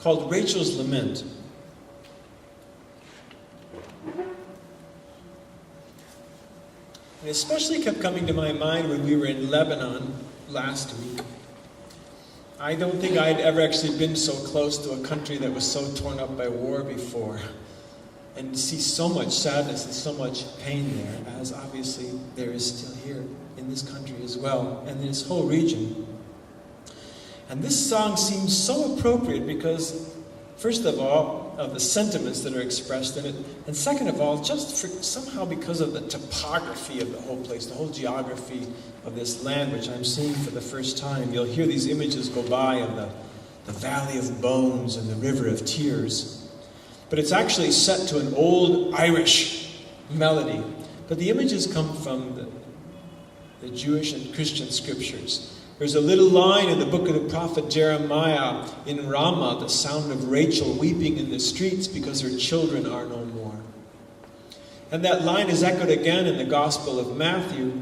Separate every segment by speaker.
Speaker 1: called Rachel's Lament. It especially kept coming to my mind when we were in Lebanon last week. I don't think I'd ever actually been so close to a country that was so torn up by war before. And to see so much sadness and so much pain there, as obviously there is still here in this country as well, and in this whole region. And this song seems so appropriate because, first of all, of the sentiments that are expressed in it, and second of all, just for somehow because of the topography of the whole place, the whole geography of this land, which I'm seeing for the first time. You'll hear these images go by of the Valley of Bones and the River of Tears. But it's actually set to an old Irish melody. But the images come from the Jewish and Christian scriptures. There's a little line in the book of the prophet Jeremiah, in Ramah, the sound of Rachel weeping in the streets because her children are no more. And that line is echoed again in the Gospel of Matthew.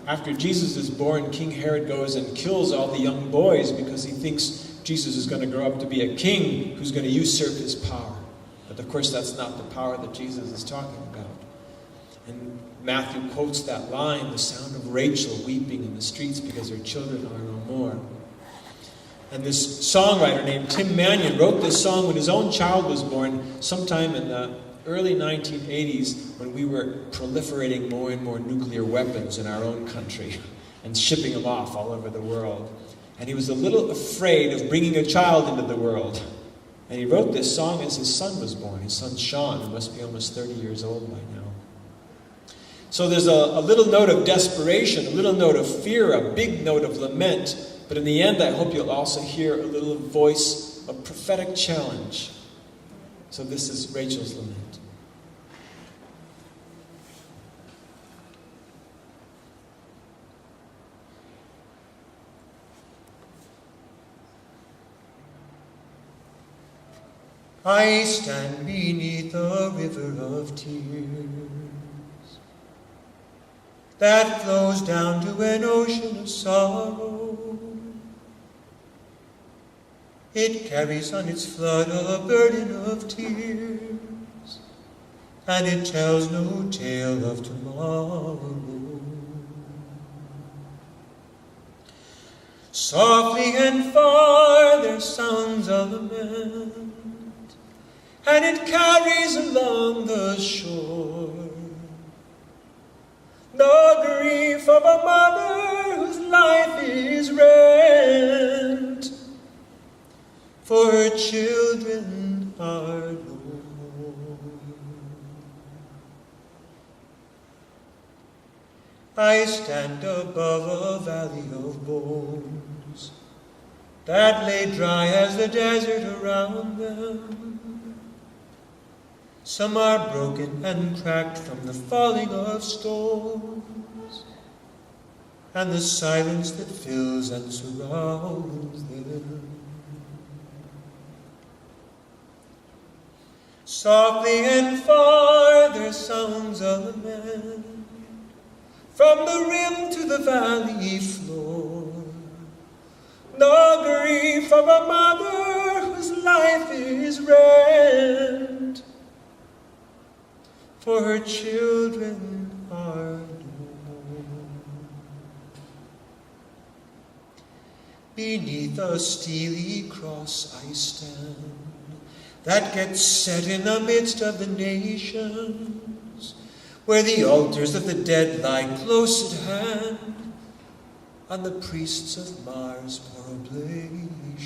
Speaker 1: After Jesus is born, King Herod goes and kills all the young boys because he thinks Jesus is going to grow up to be a king who's going to usurp his power. But of course, that's not the power that Jesus is talking about. And Matthew quotes that line, the sound of Rachel weeping in the streets because her children are no more. And this songwriter named Tim Mannion wrote this song when his own child was born, sometime in the early 1980s, when we were proliferating more and more nuclear weapons in our own country and shipping them off all over the world. And he was a little afraid of bringing a child into the world. And he wrote this song as his son was born, his son Sean, who must be almost 30 years old by now. So there's a little note of desperation, a little note of fear, a big note of lament. But in the end, I hope you'll also hear a little voice of prophetic challenge. So this is Rachel's Lament. I stand beneath a river of tears that flows down to an ocean of sorrow. It carries on its flood a burden of tears, and it tells no tale of tomorrow. Softly and far there sounds a lament, and it carries along the shore the grief of a mother whose life is rent, for her children are no more. I stand above a valley of bones that lay dry as the desert around them. Some are broken and cracked from the falling of stones, and the silence that fills and surrounds them. Softly and far there sounds a lament, from the rim to the valley floor, the grief of a mother whose life is rent, for her children are no more. Beneath a steely cross I stand, that gets set in the midst of the nations, where the altars of the dead lie close at hand, and the priests of Mars pour oblations.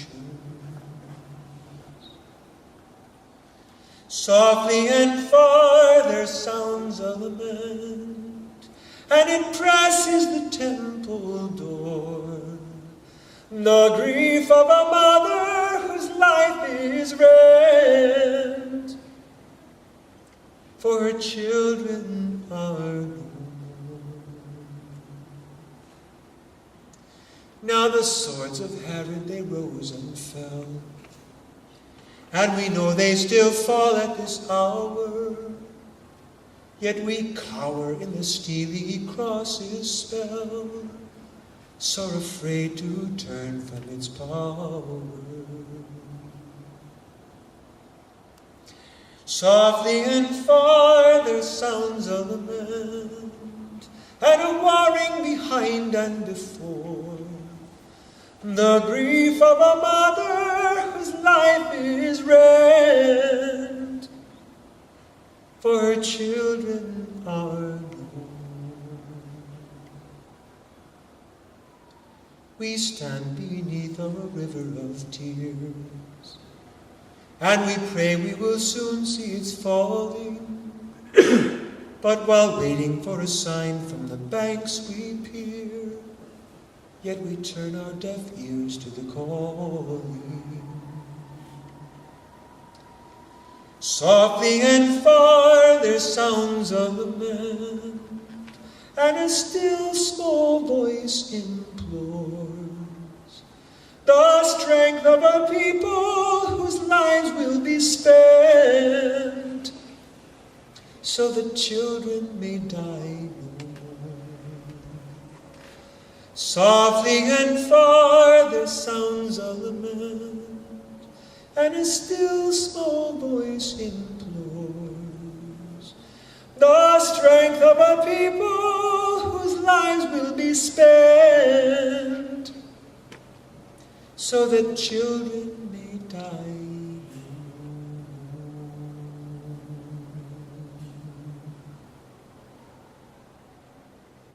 Speaker 1: Softly and far there sounds a lament, and it presses the temple door, the grief of a mother whose life is rent, for her children are no more. Now the swords of Herod, they rose and fell, and we know they still fall at this hour, yet we cower in the steely cross's spell, so are afraid to turn from its power. Softly and far there sounds a lament, and a warring behind and before. The grief of a mother whose life is rent, for her children are gone. We stand beneath a river of tears, and we pray we will soon see its falling. But while waiting for a sign from the banks we peer, yet we turn our deaf ears to the calling. Softly and far there sounds a lament, and a still small voice implores the strength of a people whose lives will be spent, so that children may die no more. Softly and far there sounds a lament, and a still small voice implores the strength of a people whose lives will be spent, so that children may die